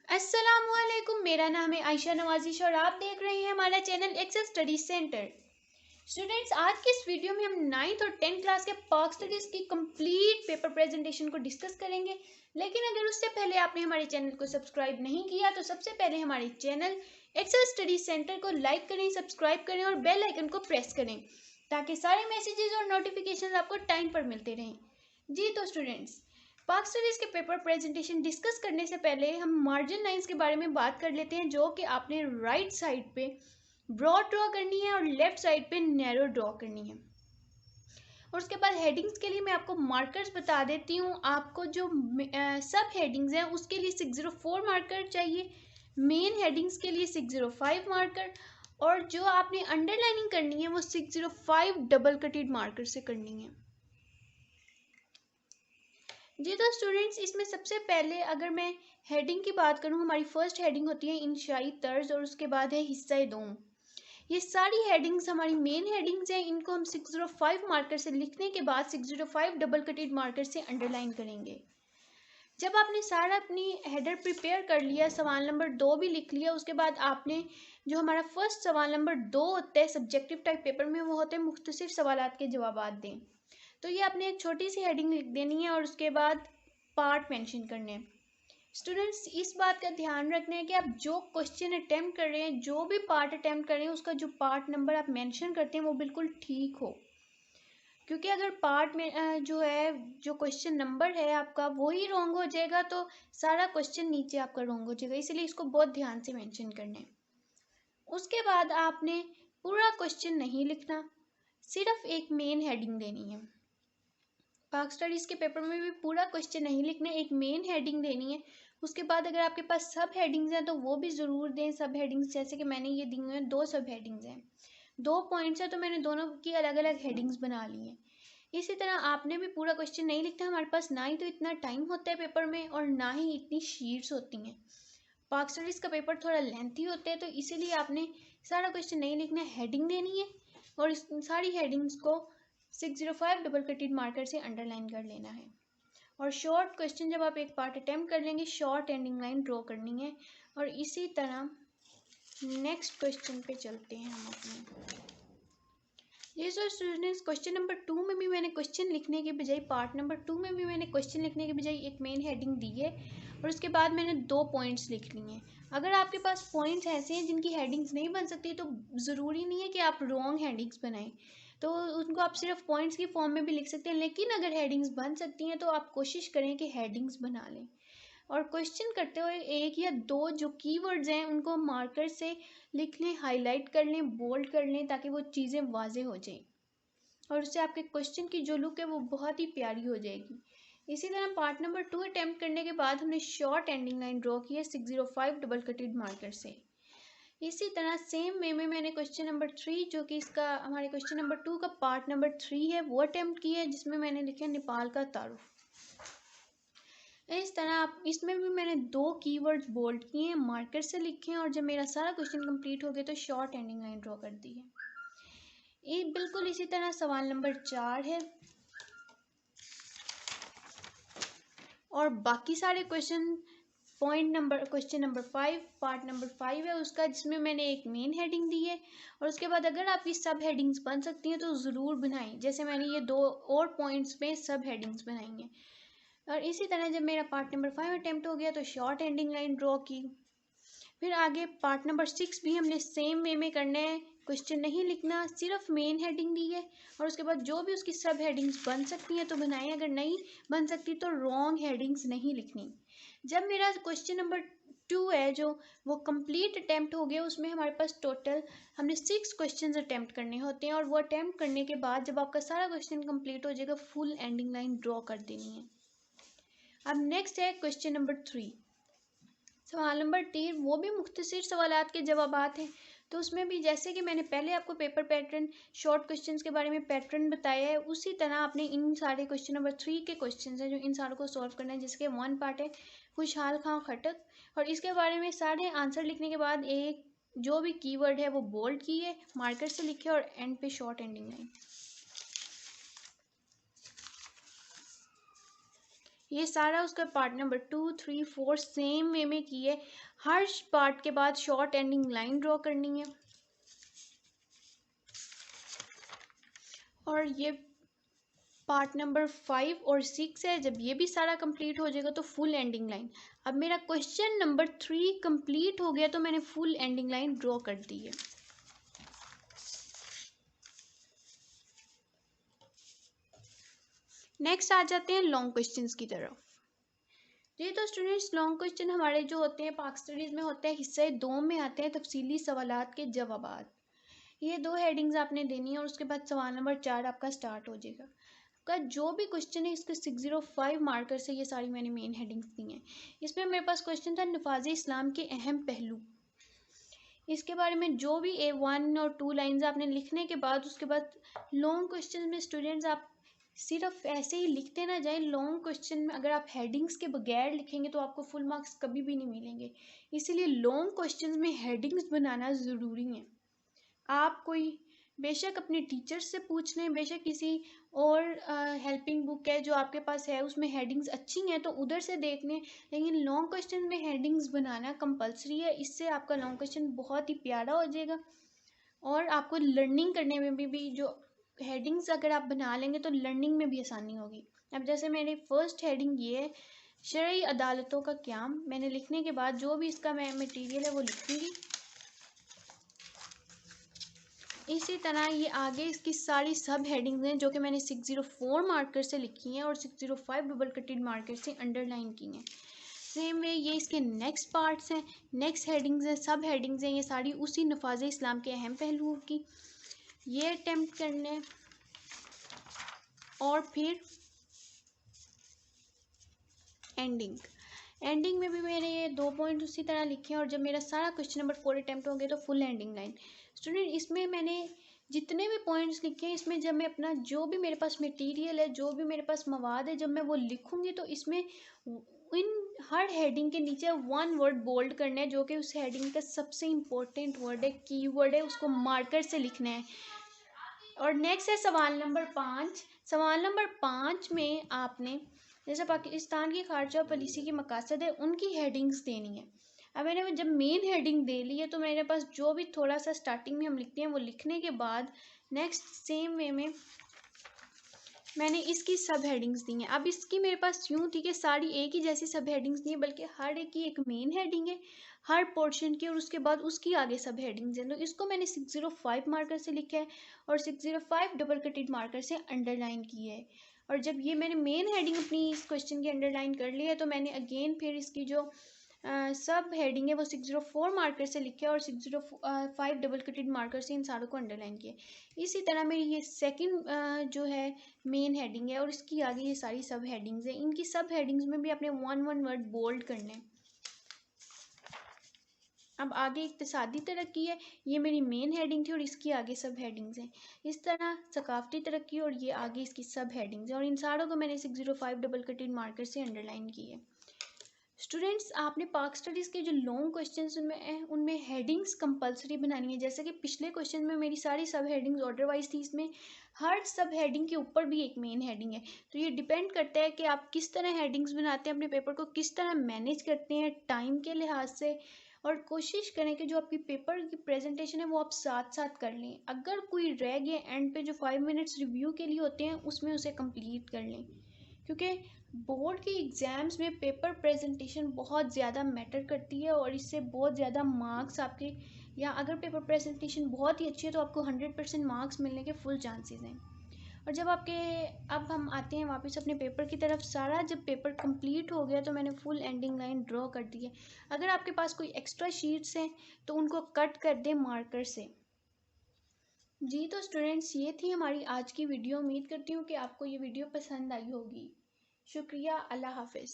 अस्सलामुअलैकुम, मेरा नाम है आयशा नवाजिश और आप देख रहे हैं हमारा channel Excel study centre. Students, आज के इस वीडियो में हम 9th और 10th क्लास के पाक स्टडीज़ की कंप्लीट पेपर प्रेजेंटेशन को डिस्कस करेंगे। लेकिन अगर उससे पहले आपने हमारे चैनल को सब्सक्राइब नहीं किया तो सबसे पहले हमारे चैनल एक्सेल स्टडी सेंटर को लाइक करें, सब्सक्राइब करें और बेल आइकन को प्रेस करें ताकि सारे मैसेजेस और नोटिफिकेशन आपको टाइम पर मिलते रहें। जी तो स्टूडेंट्स, पाक स्टडीज़ के पेपर प्रेजेंटेशन डिस्कस करने से पहले हम मार्जिन लाइंस के बारे में बात कर लेते हैं, जो कि आपने राइट साइड पे ब्रॉड ड्रॉ करनी है और लेफ्ट साइड पे नैरो ड्रॉ करनी है। और उसके बाद हेडिंग्स के लिए मैं आपको मार्कर्स बता देती हूँ। आपको जो सब हेडिंग्स हैं उसके लिए 604 मार्कर चाहिए, मेन हेडिंग्स के लिए 605 मार्कर, और जो आपने अंडरलाइनिंग करनी है वो 605 डबल कटेड मार्कर से करनी है। जी तो स्टूडेंट्स, इसमें सबसे पहले अगर मैं हेडिंग की बात करूं, हमारी फर्स्ट हेडिंग होती है इंशाई तर्ज और उसके बाद है हिस्सा दोम। ये सारी हेडिंग्स हमारी मेन हेडिंग्स हैं। इनको हम 605 मार्कर से लिखने के बाद 605 डबल कटेड मार्कर से अंडरलाइन करेंगे। जब आपने सारा अपनी हेडर प्रिपेयर कर लिया, सवाल नंबर 2 भी लिख लिया, उसके बाद आपने जो हमारा फर्स्ट सवाल नंबर 2 होता है सब्जेक्टिव टाइप पेपर में, वो होते हैं मुख्तसर सवालात के जवाबात दें। तो ये आपने एक छोटी सी हेडिंग लिख देनी है और उसके बाद पार्ट मेंशन करने हैं। स्टूडेंट्स, इस बात का ध्यान रखना है कि आप जो क्वेश्चन अटेम्प्ट कर रहे हैं, जो भी पार्ट अटेम्प्ट कर रहे हैं, उसका जो पार्ट नंबर आप मेंशन करते हैं वो बिल्कुल ठीक हो। क्योंकि अगर पार्ट में जो है, जो क्वेश्चन नंबर है आपका वही रॉन्ग हो जाएगा तो सारा क्वेश्चन नीचे आपका रॉन्ग हो जाएगा, इसलिए इसको बहुत ध्यान से मेंशन करना है। उसके बाद आपने पूरा क्वेश्चन नहीं लिखना, सिर्फ एक मेन हेडिंग देनी है। पाक स्टडीज़ के पेपर में भी पूरा क्वेश्चन नहीं लिखना, एक मेन हेडिंग देनी है। उसके बाद अगर आपके पास सब हेडिंग्स हैं तो वो भी ज़रूर दें। सब हेडिंग्स जैसे कि मैंने ये दी हुई हैं, 2 सब हेडिंग्स हैं, 2 पॉइंट्स हैं, तो मैंने दोनों की अलग अलग हेडिंग्स बना ली हैं। इसी तरह आपने भी पूरा क्वेश्चन नहीं लिखना। हमारे पास ना ही तो इतना टाइम होता है पेपर में और ना ही इतनी शीट्स होती हैं। पाक स्टडीज़ का पेपर थोड़ा लेंथी होता है, तो इसीलिए आपने सारा क्वेश्चन नहीं लिखना है, हेडिंग देनी है और इस सारी हेडिंग्स को 605 डबल कटेड मार्कर से अंडरलाइन कर लेना है। और शॉर्ट क्वेश्चन जब आप एक पार्ट अटेम्प्ट कर लेंगे, शॉर्ट एंडिंग लाइन ड्रॉ करनी है। और इसी तरह नेक्स्ट क्वेश्चन पे चलते हैं हम अपने। ये सर स्टूडेंट्स, क्वेश्चन नंबर 2 में भी मैंने क्वेश्चन लिखने के बजाय, पार्ट नंबर 2 में भी मैंने क्वेश्चन लिखने के बजाय एक मेन हेडिंग दी है और उसके बाद मैंने 2 पॉइंट्स लिख लिए हैं। अगर आपके पास पॉइंट्स ऐसे हैं जिनकी हेडिंग्स नहीं बन सकती तो ज़रूरी नहीं है कि आप रॉन्ग हेडिंग्स बनाएं, तो उनको आप सिर्फ पॉइंट्स की फॉर्म में भी लिख सकते हैं। लेकिन अगर हेडिंग्स बन सकती हैं तो आप कोशिश करें कि हेडिंग्स बना लें। और क्वेश्चन करते हुए 1 या 2 जो कीवर्ड्स हैं उनको मार्कर से लिख लें, हाईलाइट कर लें, बोल्ड कर लें, ताकि वो चीज़ें वाजे हो जाएं और उससे आपके क्वेश्चन की जो लुक है वो बहुत ही प्यारी हो जाएगी। इसी तरह पार्ट नंबर 2 अटैम्प्ट करने के बाद हमने शॉर्ट एंडिंग लाइन ड्रॉ की है 605 डबल कटेड मार्कर से। इसी तरह सेम वे में मैंने क्वेश्चन नंबर 3, जो कि इसका हमारे क्वेश्चन नंबर 2 का पार्ट नंबर 3 है, वो अटैम्प्ट किया है, जिसमें मैंने लिखा है नेपाल का तारुफ। इस तरह आप इसमें भी मैंने 2 कीवर्ड्स बोल्ड किए हैं, मार्कर से लिखे हैं, और जब मेरा सारा क्वेश्चन कंप्लीट हो गया तो शॉर्ट एंडिंग लाइन ड्रॉ कर दी है। ये बिल्कुल इसी तरह सवाल नंबर 4 है और बाकी सारे question question number 5 part number 5 है उसका, जिसमें मैंने एक मेन हेडिंग दी है। और उसके बाद अगर आपकी सब हेडिंग्स बन सकती हैं तो ज़रूर बनाएं, जैसे मैंने ये 2 और पॉइंट्स में सब हेडिंग्स बनाई हैं। और इसी तरह जब मेरा पार्ट नंबर 5 अटैम्प्ट हो गया तो शॉर्ट एंडिंग लाइन ड्रॉ की। फिर आगे पार्ट नंबर 6 भी हमने सेम वे में करना है, क्वेश्चन नहीं लिखना, सिर्फ मेन हेडिंग दी है और उसके बाद जो भी उसकी सब हेडिंग्स बन सकती हैं तो बनाएं, अगर नहीं बन सकती तो रॉन्ग हेडिंग्स नहीं लिखनी। जब मेरा क्वेश्चन नंबर 2 है जो वो कंप्लीट अटैम्प्ट हो गया, उसमें हमारे पास टोटल हमने 6 क्वेश्चन अटैम्प्ट करने होते हैं और वो अटैम्प्ट करने के बाद जब आपका सारा क्वेश्चन कंप्लीट हो जाएगा, फुल एंडिंग लाइन ड्रॉ कर देनी है। अब नेक्स्ट है क्वेश्चन नंबर 3। सवाल नंबर 3 वो भी मुख्तसर सवालात के जवाबात हैं, तो उसमें भी जैसे कि मैंने पहले आपको पेपर पैटर्न शॉर्ट क्वेश्चंस के बारे में पैटर्न बताया है, उसी तरह आपने इन सारे क्वेश्चन नंबर 3 के क्वेश्चंस हैं जो इन सारों को सॉल्व करना है, जिसके 1 पार्ट है खुशहाल खां खटक, और इसके बारे में सारे आंसर लिखने के बाद एक जो भी कीवर्ड है वो बोल्ड किए, मार्कर से लिखे और एंड पे शॉर्ट एंडिंग लाइन। ये सारा उसका पार्ट नंबर 2, 3, 4 सेम वे में की है। हर पार्ट के बाद शॉर्ट एंडिंग लाइन ड्रॉ करनी है। और ये पार्ट नंबर 5 और 6 है। जब ये भी सारा कंप्लीट हो जाएगा तो फुल एंडिंग लाइन। अब मेरा क्वेश्चन नंबर 3 कंप्लीट हो गया तो मैंने फुल एंडिंग लाइन ड्रॉ कर दी है। नेक्स्ट आ जाते हैं लॉन्ग क्वेश्चंस की तरफ। जी तो स्टूडेंट्स, लॉन्ग क्वेश्चन हमारे जो होते हैं पाक स्टडीज़ में होते हैं हिस्से 2 में आते हैं तफसीली सवालात के जवाबात। ये 2 हेडिंग्स आपने देनी है और उसके बाद सवाल नंबर 4 आपका स्टार्ट हो जाएगा। आपका जो भी क्वेश्चन है इसके 605 मार्कर से ये सारी मैंने मेन हेडिंग्स दी हैं। इसमें मेरे पास क्वेश्चन था नफाज इस्लाम के अहम पहलू। इसके बारे में जो भी 1 और 2 लाइंस आपने लिखने के बाद उसके बाद लॉन्ग क्वेश्चन में स्टूडेंट्स आप सिर्फ ऐसे ही लिखते ना जाए। लॉन्ग क्वेश्चन में अगर आप हेडिंग्स के बगैर लिखेंगे तो आपको फुल मार्क्स कभी भी नहीं मिलेंगे। इसीलिए लॉन्ग क्वेश्चन में हेडिंग्स बनाना ज़रूरी है। आप कोई बेशक अपने टीचर्स से पूछ लें, बेशक किसी और हेल्पिंग बुक है जो आपके पास है उसमें हेडिंग्स अच्छी हैं तो उधर से देख लें, लेकिन लॉन्ग क्वेश्चन में हेडिंग्स बनाना कंपलसरी है। इससे आपका लॉन्ग क्वेश्चन बहुत ही प्यारा हो जाएगा और आपको लर्निंग करने में भी जो हेडिंग्स अगर आप बना लेंगे तो लर्निंग में भी आसानी होगी। अब जैसे मेरी फर्स्ट हेडिंग ये है, शरई अदालतों का क़याम। मैंने लिखने के बाद जो भी इसका मैं मटीरियल है वो लिखूँगी। इसी तरह ये आगे इसकी सारी सब हेडिंग्स हैं जो कि मैंने 604 मार्कर से लिखी हैं और 605 डबल कटेड मार्कर से अंडरलाइन की हैं। सेम वे ये इसके नेक्स्ट पार्ट्स हैं, नेक्स्ट हेडिंग्स हैं, सब हेडिंग्स हैं, ये सारी उसी नफाज इस्लाम के अहम पहलुओं की ये अटेम्प्ट करने। और फिर एंडिंग में भी मैंने ये 2 पॉइंट उसी तरह लिखे हैं। और जब मेरा सारा क्वेश्चन नंबर 4 अटेम्प्ट हो गया तो फुल एंडिंग लाइन। स्टूडेंट, इसमें मैंने जितने भी पॉइंट्स लिखे हैं इसमें जब मैं अपना जो भी मेरे पास मटेरियल है, जो भी मेरे पास मवाद है, जब मैं वो लिखूंगी तो इसमें इन हर हेडिंग के नीचे 1 वर्ड बोल्ड करना है जो कि उस हेडिंग का सबसे इम्पोर्टेंट वर्ड है, कीवर्ड है, उसको मार्कर से लिखना है। और नेक्स्ट है सवाल नंबर 5। सवाल नंबर 5 में आपने जैसे पाकिस्तान की खारजा पॉलिसी की मकसद है उनकी हेडिंग्स देनी है। अब मैंने जब मेन हेडिंग दे ली है तो मेरे पास जो भी थोड़ा सा स्टार्टिंग में हम लिखते हैं वो लिखने के बाद नेक्स्ट सेम वे में मैंने इसकी सब हेडिंग्स दी हैं। अब इसकी मेरे पास यूँ थी कि सारी एक ही जैसी सब हेडिंग्स नहीं है बल्कि हर एक की एक मेन हेडिंग है हर पोर्शन की और उसके बाद उसकी आगे सब हेडिंग्स हैं। तो इसको मैंने 605 मार्कर से लिखा है और 605 डबल कटेड मार्कर से अंडरलाइन की है। और जब ये मैंने मेन हेडिंग अपनी इस क्वेश्चन की अंडरलाइन कर ली है तो मैंने अगेन फिर इसकी जो सब हेडिंग है वो 604 मार्कर से लिखे और 605 डबल कटेड मार्कर से इन सारों को अंडरलाइन किया। इसी तरह मेरी ये सेकंड जो है मेन हेडिंग है और इसकी आगे ये सारी सब हेडिंग्स हैं। इनकी सब हेडिंग्स में भी आपने 1 वर्ड बोल्ड करने हैं। अब आगे इक्तिसादी तरक्की है, ये मेरी मेन हेडिंग थी और इसकी आगे सब हेडिंग्स हैं। इस तरह सकाफती तरक्की और ये आगे इसकी सब हेडिंग्स हैं और इन सारों को मैंने 605 डबल कटेड मार्कर से अंडरलाइन की है। स्टूडेंट्स, आपने पाक स्टडीज़ के जो लॉन्ग क्वेश्चंस उनमें हेडिंग्स कंपलसरी बनानी है। जैसे कि पिछले क्वेश्चन में मेरी सारी सब हेडिंग्स ऑर्डर वाइज थी, इसमें हर सब हेडिंग के ऊपर भी एक मेन हेडिंग है। तो ये डिपेंड करता है कि आप किस तरह हेडिंग्स बनाते हैं, अपने पेपर को किस तरह मैनेज करते हैं टाइम के लिहाज से। और कोशिश करें कि जो आपकी पेपर की प्रेजेंटेशन है वो आप साथ साथ कर लें। अगर कोई रह गया एंड पे जो 5 मिनट्स रिव्यू के लिए होते हैं उसमें उसे कंप्लीट कर लें, क्योंकि बोर्ड के एग्ज़ाम्स में पेपर प्रेजेंटेशन बहुत ज़्यादा मैटर करती है और इससे बहुत ज़्यादा मार्क्स आपके, या अगर पेपर प्रेजेंटेशन बहुत ही अच्छी है तो आपको 100% मार्क्स मिलने के फुल चांसेस हैं। और जब अब हम आते हैं वापस अपने पेपर की तरफ। सारा जब पेपर कंप्लीट हो गया तो मैंने फुल एंडिंग लाइन ड्रॉ कर दी है। अगर आपके पास कोई एक्स्ट्रा शीट्स हैं तो उनको कट कर दें मार्कर से। जी तो स्टूडेंट्स, ये थी हमारी आज की वीडियो। उम्मीद करती हूँ कि आपको ये वीडियो पसंद आई होगी। शुक्रिया। अल्लाह हाफिज़।